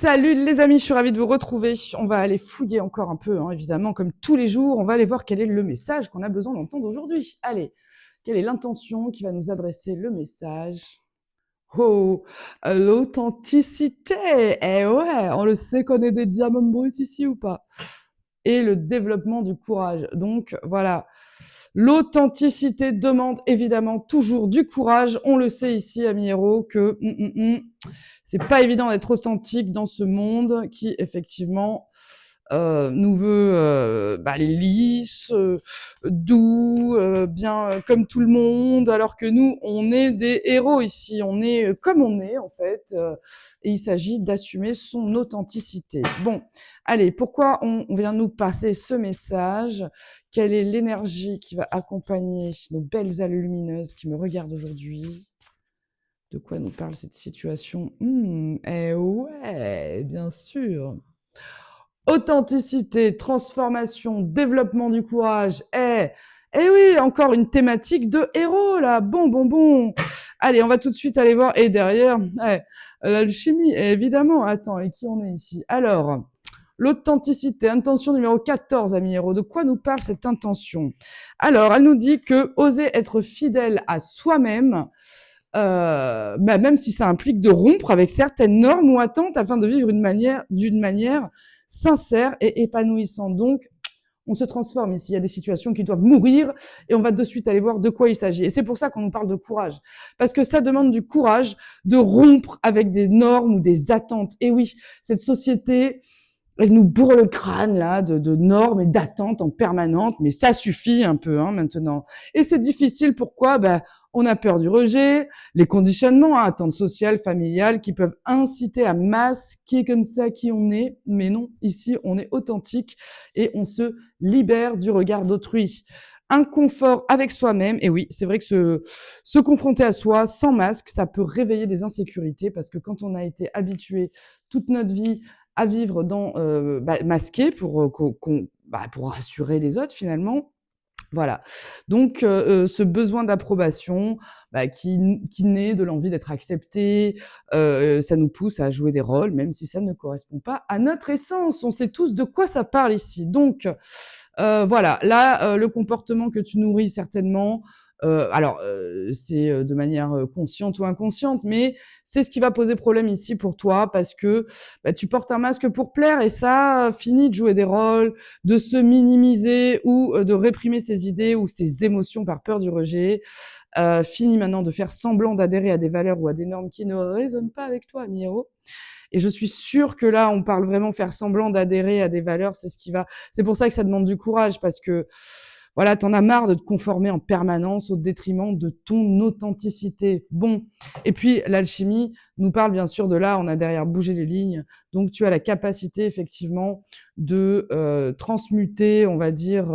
Salut les amis, je suis ravie de vous retrouver. On va aller fouiller encore un peu, hein, évidemment, comme tous les jours. On va aller voir quel est le message qu'on a besoin d'entendre aujourd'hui. Allez, quelle est l'intention qui va nous adresser le message? Oh, l'authenticité. Eh ouais, on le sait qu'on est des diamants bruts ici ou pas? Et le développement du courage. Donc voilà, l'authenticité demande évidemment toujours du courage. On le sait ici, amis héros, que c'est pas évident d'être authentique dans ce monde qui effectivement nous veut lisse, doux, bien comme tout le monde, alors que nous, on est des héros ici, on est comme on est en fait, et il s'agit d'assumer son authenticité. Bon, allez, pourquoi on vient nous passer ce message? Quelle est l'énergie qui va accompagner nos belles ailes lumineuses qui me regardent aujourd'hui? De quoi nous parle cette situation? Eh ouais, bien sûr. Authenticité, transformation, développement du courage. Eh oui, encore une thématique de héros là. Bon. Allez, on va tout de suite aller voir. Et derrière, l'alchimie, évidemment. Attends, et qui on est ici? Alors, l'authenticité, intention numéro 14, amis héros. De quoi nous parle cette intention? Alors, elle nous dit que oser être fidèle à soi-même, même si ça implique de rompre avec certaines normes ou attentes afin de vivre d'une manière sincère et épanouissante. Donc, on se transforme ici. Il y a des situations qui doivent mourir et on va de suite aller voir de quoi il s'agit. Et c'est pour ça qu'on nous parle de courage. Parce que ça demande du courage de rompre avec des normes ou des attentes. Et oui, cette société, elle nous bourre le crâne là de normes et d'attentes en permanente, mais ça suffit un peu maintenant. Et c'est difficile. Pourquoi? On a peur du rejet, les conditionnements, attentes sociales, familiales, qui peuvent inciter à masquer comme ça qui on est. Mais non, ici on est authentique et on se libère du regard d'autrui. Un confort avec soi-même. Et oui, c'est vrai que se confronter à soi sans masque, ça peut réveiller des insécurités parce que quand on a été habitué toute notre vie à vivre dans masqué pour rassurer les autres finalement. Voilà. Donc ce besoin d'approbation qui naît de l'envie d'être accepté, ça nous pousse à jouer des rôles, même si ça ne correspond pas à notre essence. On sait tous de quoi ça parle ici. Donc voilà, là, le comportement que tu nourris certainement, c'est de manière consciente ou inconsciente, mais c'est ce qui va poser problème ici pour toi parce que tu portes un masque pour plaire et ça finit de jouer des rôles, de se minimiser ou de réprimer ses idées ou ses émotions par peur du rejet. Fini maintenant de faire semblant d'adhérer à des valeurs ou à des normes qui ne résonnent pas avec toi, ami héros. Et je suis sûre que là, on parle vraiment faire semblant d'adhérer à des valeurs, c'est pour ça que ça demande du courage parce que, voilà, t'en as marre de te conformer en permanence au détriment de ton authenticité. Bon. Et puis, l'alchimie nous parle bien sûr de là, on a derrière bougé les lignes. Donc, tu as la capacité, effectivement, de transmuter, on va dire,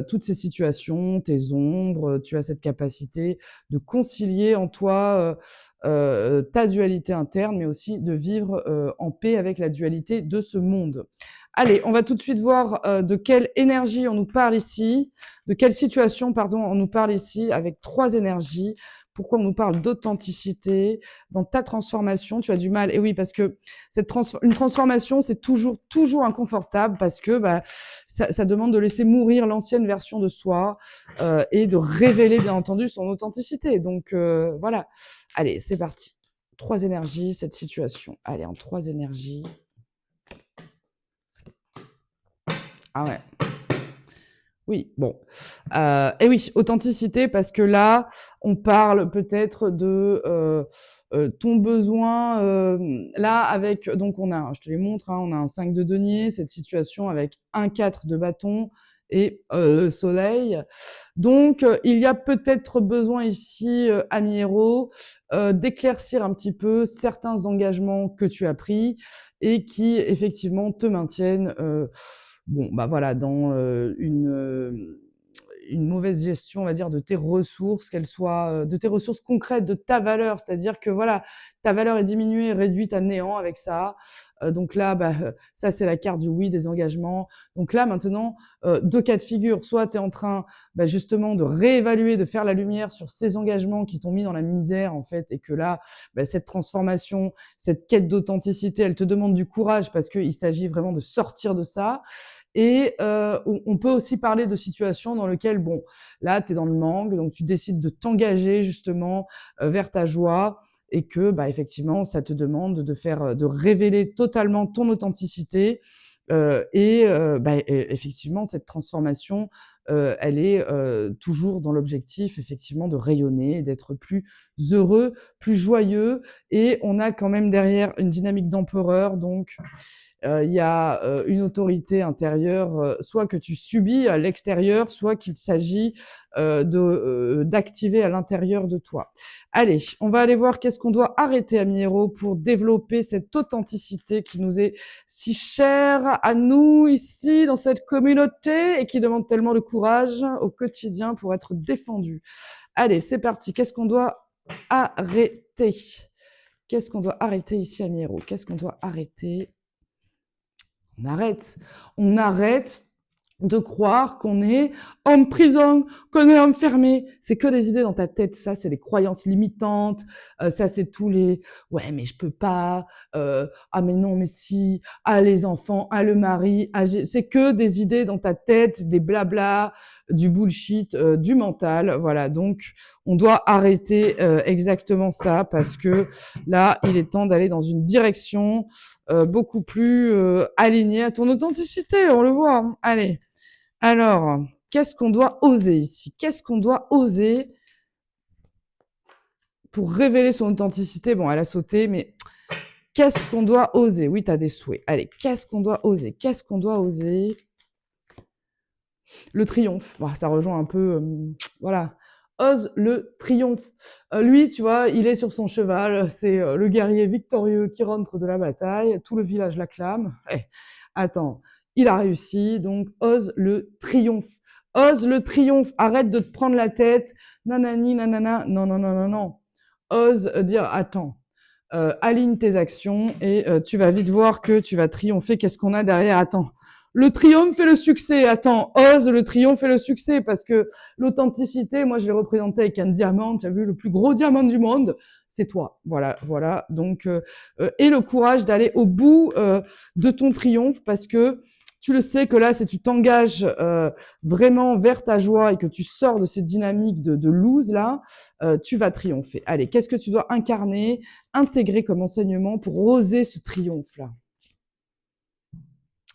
toutes ces situations, tes ombres, tu as cette capacité de concilier en toi ta dualité interne, mais aussi de vivre en paix avec la dualité de ce monde. Allez, on va tout de suite voir de quelle énergie on nous parle ici, de quelle situation, pardon, on nous parle ici, avec 3 énergies. Pourquoi on nous parle d'authenticité dans ta transformation? Tu as du mal. Et oui, parce que une transformation, c'est toujours inconfortable parce que ça demande de laisser mourir l'ancienne version de soi et de révéler, bien entendu, son authenticité. Donc voilà. Allez, c'est parti. 3 énergies, cette situation. Allez, en 3 énergies. Ah ouais. Oui, bon. Et oui, authenticité, parce que là, on parle peut-être de ton besoin. Là, avec, donc je te les montre, on a un 5 de denier, cette situation avec un 4 de bâton et le soleil. Donc, il y a peut-être besoin ici, ami héros, d'éclaircir un petit peu certains engagements que tu as pris et qui, effectivement, te maintiennent voilà, dans une mauvaise gestion, on va dire, de tes ressources, qu'elles soient de tes ressources concrètes, de ta valeur. C'est-à-dire que voilà, ta valeur est diminuée, réduite à néant avec ça. Donc là, ça, c'est la carte du oui, des engagements. Donc là, maintenant, deux cas de figure. Soit tu es en train justement de réévaluer, de faire la lumière sur ces engagements qui t'ont mis dans la misère, en fait, et que là, cette transformation, cette quête d'authenticité, elle te demande du courage parce qu'il s'agit vraiment de sortir de ça. Et on peut aussi parler de situations dans lesquelles, bon, là, tu es dans le manque, donc tu décides de t'engager justement vers ta joie et que, effectivement, ça te demande de révéler totalement ton authenticité. Et effectivement, cette transformation, elle est toujours dans l'objectif, effectivement, de rayonner, d'être plus heureux, plus joyeux. Et on a quand même derrière une dynamique d'empereur, donc il y a une autorité intérieure, soit que tu subis à l'extérieur, soit qu'il s'agit d'activer à l'intérieur de toi. Allez, on va aller voir qu'est-ce qu'on doit arrêter, amis héros, pour développer cette authenticité qui nous est si chère à nous ici dans cette communauté et qui demande tellement de courage au quotidien pour être défendu. Allez, c'est parti. Qu'est-ce qu'on doit arrêter? Qu'est-ce qu'on doit arrêter ici, amis héros? Qu'est-ce qu'on doit arrêter? On arrête. On arrête de croire qu'on est en prison, qu'on est enfermé. C'est que des idées dans ta tête. Ça, c'est des croyances limitantes. Ça, c'est tous les « ouais, mais je peux pas. Ah, mais non, mais si. Ah, les enfants. Ah, le mari. Ah, c'est que des idées dans ta tête, des blabla, du bullshit, du mental. Voilà. Donc, on doit arrêter exactement ça parce que là, il est temps d'aller dans une direction beaucoup plus alignée à ton authenticité. On le voit. Hein. Allez. Alors, qu'est-ce qu'on doit oser ici? Qu'est-ce qu'on doit oser pour révéler son authenticité? Bon, elle a sauté, mais qu'est-ce qu'on doit oser? Oui, tu as des souhaits. Allez, qu'est-ce qu'on doit oser? Qu'est-ce qu'on doit oser? Le triomphe. Bon, ça rejoint un peu... voilà. Ose le triomphe. Lui, tu vois, il est sur son cheval. C'est le guerrier victorieux qui rentre de la bataille. Tout le village l'acclame. Attends. Il a réussi, donc ose le triomphe. Ose le triomphe. Arrête de te prendre la tête. Nanani, nanana. Non, non, non, non, non. Ose dire, attends, aligne tes actions et tu vas vite voir que tu vas triompher. Qu'est-ce qu'on a derrière? Attends. Le triomphe et le succès. Attends, ose le triomphe et le succès parce que l'authenticité, moi, je l'ai représenté avec un diamant. Tu as vu, le plus gros diamant du monde, c'est toi. Voilà, voilà. Donc, et le courage d'aller au bout de ton triomphe parce que tu le sais que là, si tu t'engages vraiment vers ta joie et que tu sors de cette dynamique de lose là, tu vas triompher. Allez, qu'est-ce que tu dois incarner, intégrer comme enseignement pour oser ce triomphe-là?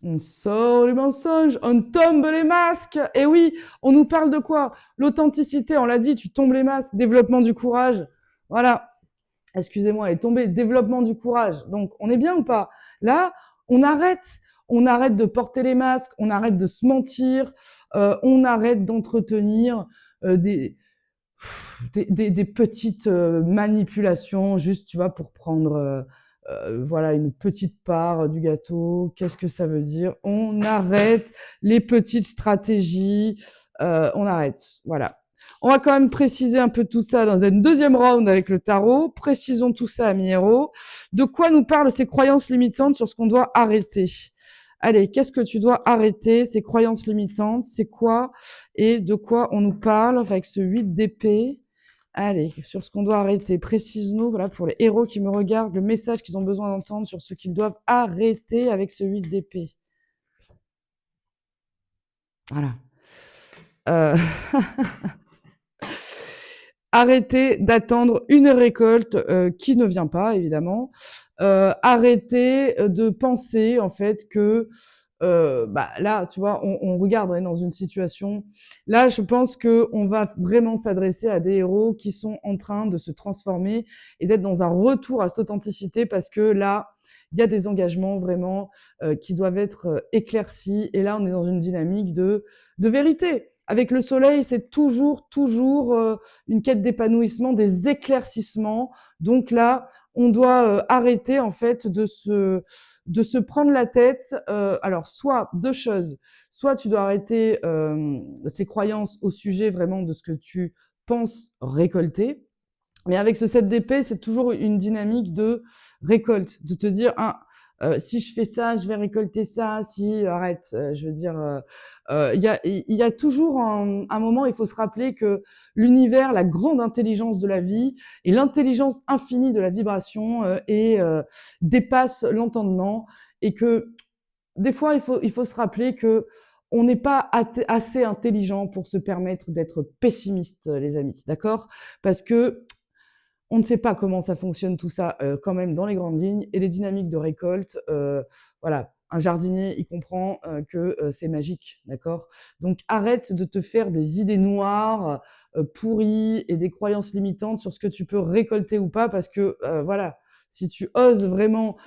On sort les mensonges, on tombe les masques. Et oui, on nous parle de quoi? L'authenticité, on l'a dit, tu tombes les masques, développement du courage. Voilà. Excusez-moi, elle est tombée. Développement du courage. Donc, on est bien ou pas? Là, on arrête. On arrête de porter les masques, on arrête de se mentir, on arrête d'entretenir des petites manipulations, juste, tu vois, pour prendre voilà, une petite part du gâteau. Qu'est-ce que ça veut dire? On arrête les petites stratégies, on arrête, voilà. On va quand même préciser un peu tout ça dans un deuxième round avec le tarot. Précisons tout ça, amis héros. De quoi nous parlent ces croyances limitantes sur ce qu'on doit arrêter? Allez, qu'est-ce que tu dois arrêter? Ces croyances limitantes, c'est quoi? Et de quoi on nous parle avec ce 8 d'épée? Allez, sur ce qu'on doit arrêter. Précise-nous, voilà, pour les héros qui me regardent, le message qu'ils ont besoin d'entendre sur ce qu'ils doivent arrêter avec ce 8 d'épée. Voilà. Arrêtez d'attendre une récolte qui ne vient pas, évidemment. Arrêtez de penser, en fait, que là, tu vois, on regarde, on est dans une situation. Là, je pense qu'on va vraiment s'adresser à des héros qui sont en train de se transformer et d'être dans un retour à cette authenticité parce que là, il y a des engagements vraiment qui doivent être éclaircis. Et là, on est dans une dynamique de vérité. avec le soleil, c'est toujours une quête d'épanouissement, des éclaircissements. Donc là, on doit arrêter en fait de se prendre la tête. Alors, soit deux choses. Soit tu dois arrêter ces croyances au sujet vraiment de ce que tu penses récolter. Mais avec ce 7 d'épée, c'est toujours une dynamique de récolte, de te dire, ah, si je fais ça, je vais récolter ça. Si, arrête, je veux dire, il y a toujours un moment, il faut se rappeler que l'univers, la grande intelligence de la vie et l'intelligence infinie de la vibration dépasse l'entendement et que des fois, il faut se rappeler que on n'est pas assez intelligent pour se permettre d'être pessimiste, les amis, d'accord? Parce que on ne sait pas comment ça fonctionne tout ça quand même dans les grandes lignes et les dynamiques de récolte. Voilà, un jardinier, il comprend que c'est magique, d'accord? Donc arrête de te faire des idées noires, pourries et des croyances limitantes sur ce que tu peux récolter ou pas parce que voilà, si tu oses vraiment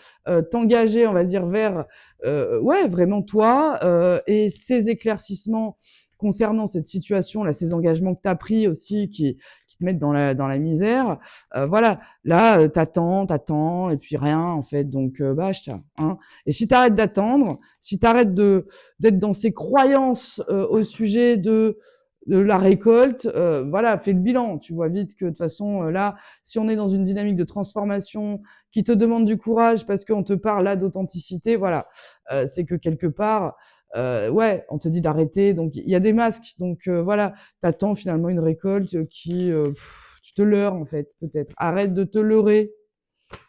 t'engager, on va dire, vers ouais, vraiment toi et ces éclaircissements concernant cette situation, là, ces engagements que tu as pris aussi qui te mettent dans la misère, voilà, là, t'attends et puis rien en fait, donc basta, hein. Et si t'arrêtes d'attendre, si t'arrêtes d'être dans ces croyances au sujet de la récolte, voilà, fais le bilan. Tu vois vite que de toute façon, là, si on est dans une dynamique de transformation qui te demande du courage parce qu'on te parle là d'authenticité, voilà, c'est que quelque part, ouais, on te dit d'arrêter. Donc il y a des masques. Donc voilà, t'attends finalement une récolte qui, tu te leurres en fait, peut-être. Arrête de te leurrer.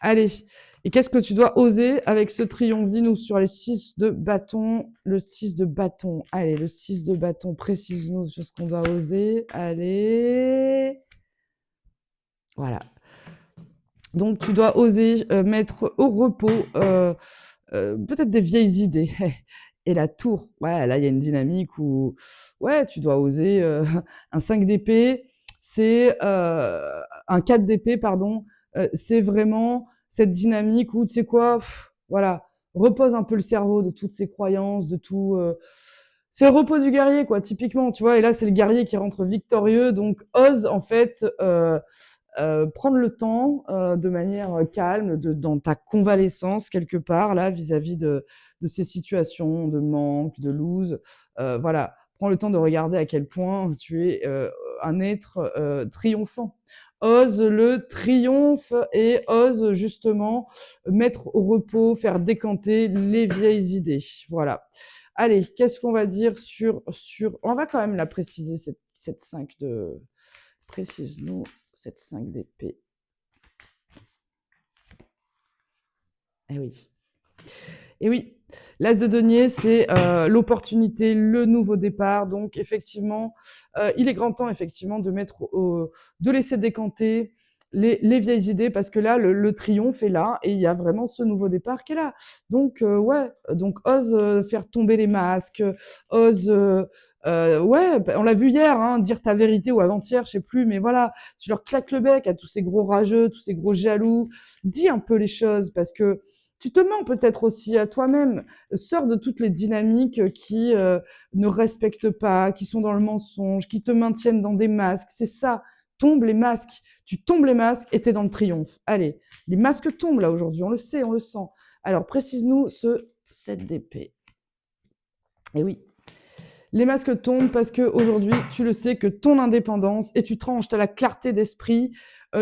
Allez. Et qu'est-ce que tu dois oser avec ce triomphe? Dis-nous sur les 6 de bâton. Le 6 de bâton. Allez, le 6 de bâton. Précise-nous sur ce qu'on doit oser. Allez. Voilà. Donc, tu dois oser mettre au repos peut-être des vieilles idées. Et la tour. Ouais, là, il y a une dynamique où, ouais, tu dois oser un 5 d'épée. C'est un 4 d'épée, pardon. C'est vraiment cette dynamique où, tu sais quoi, voilà, repose un peu le cerveau de toutes ces croyances, de tout. C'est le repos du guerrier, quoi, typiquement, tu vois. Et là, c'est le guerrier qui rentre victorieux. Donc, ose, en fait, prendre le temps de manière calme, dans ta convalescence, quelque part, là, vis-à-vis de ces situations de manque, de lose. Voilà, prends le temps de regarder à quel point tu es un être triomphant. Ose le triomphe et ose justement mettre au repos, faire décanter les vieilles idées. Voilà. Allez, qu'est-ce qu'on va dire sur... On va quand même la préciser, cette 5 de... Précise-nous cette 5 d'épée. Eh oui. Et oui, l'as de denier, c'est l'opportunité, le nouveau départ. Donc, effectivement, il est grand temps, effectivement, de laisser décanter les vieilles idées parce que là, le triomphe est là et il y a vraiment ce nouveau départ qui est là. Donc, ouais, donc ose faire tomber les masques, ose, ouais, on l'a vu hier, hein, dire ta vérité ou avant-hier, je sais plus, mais voilà, tu leur claques le bec à tous ces gros rageux, tous ces gros jaloux. Dis un peu les choses parce que tu te mens peut-être aussi à toi-même. Sors de toutes les dynamiques qui ne respectent pas, qui sont dans le mensonge, qui te maintiennent dans des masques. C'est ça. Tombe les masques. Tu tombes les masques et t'es dans le triomphe. Allez, les masques tombent là aujourd'hui. On le sait, on le sent. Alors, précise-nous ce 7 d'épée. Eh oui. Les masques tombent parce que aujourd'hui, tu le sais que ton indépendance et tu tranches, tu as la clarté d'esprit,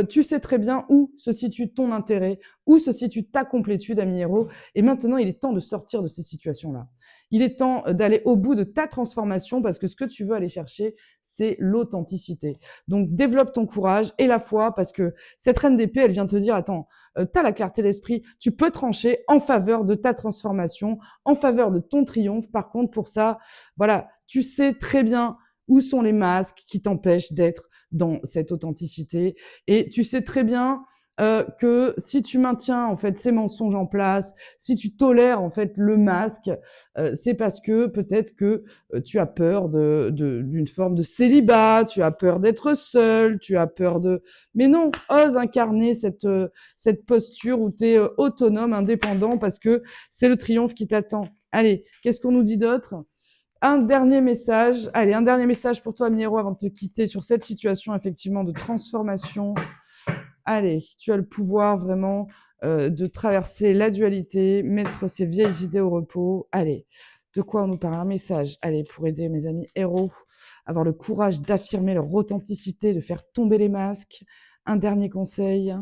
tu sais très bien où se situe ton intérêt, où se situe ta complétude, ami héros. Et maintenant, il est temps de sortir de ces situations-là. Il est temps d'aller au bout de ta transformation parce que ce que tu veux aller chercher, c'est l'authenticité. Donc, développe ton courage et la foi parce que cette reine d'épée, elle vient te dire, attends, tu as la clarté d'esprit, tu peux trancher en faveur de ta transformation, en faveur de ton triomphe. Par contre, pour ça, voilà, tu sais très bien où sont les masques qui t'empêchent d'être dans cette authenticité. Et tu sais très bien que si tu maintiens en fait ces mensonges en place, si tu tolères en fait le masque, c'est parce que peut-être que tu as peur d'une forme de célibat, tu as peur d'être seul, tu as peur de... Mais non, ose incarner cette posture où tu es autonome, indépendant, parce que c'est le triomphe qui t'attend. Allez, qu'est-ce qu'on nous dit d'autre ? Un dernier message. Allez, un dernier message pour toi, ami héros, avant de te quitter sur cette situation, effectivement, de transformation. Allez, tu as le pouvoir vraiment de traverser la dualité, mettre ces vieilles idées au repos. Allez, de quoi on nous parle? Un message. Allez, pour aider mes amis héros, avoir le courage d'affirmer leur authenticité, de faire tomber les masques. Un dernier conseil.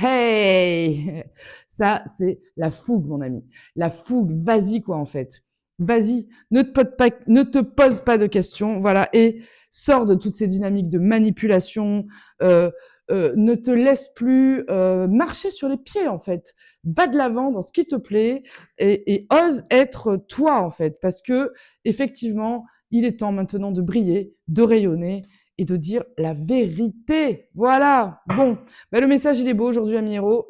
Hey! Ça, c'est la fougue, mon ami. La fougue, vas-y, quoi, en fait. Vas-y, ne te pose pas de questions, voilà, et sors de toutes ces dynamiques de manipulation, euh, ne te laisse plus marcher sur les pieds, en fait. Va de l'avant dans ce qui te plaît et ose être toi, en fait, parce que, effectivement, il est temps maintenant de briller, de rayonner et de dire la vérité. Voilà. Bon, ben, le message, il est beau aujourd'hui, ami héros.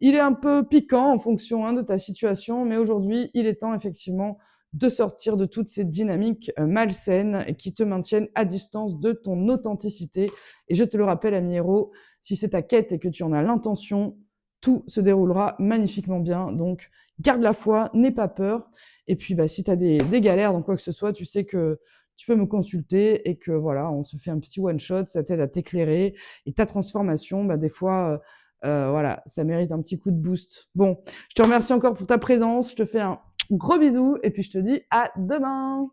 Il est un peu piquant en fonction de ta situation, mais aujourd'hui, il est temps effectivement de sortir de toutes ces dynamiques malsaines qui te maintiennent à distance de ton authenticité. Et je te le rappelle, ami héros, si c'est ta quête et que tu en as l'intention, tout se déroulera magnifiquement bien. Donc, garde la foi, n'aie pas peur. Et puis, bah, si tu as des galères dans quoi que ce soit, tu sais que tu peux me consulter et que voilà, on se fait un petit one-shot, ça t'aide à t'éclairer. Et ta transformation, bah, des fois, voilà, ça mérite un petit coup de boost. Bon, je te remercie encore pour ta présence, je te fais un gros bisou et puis je te dis à demain.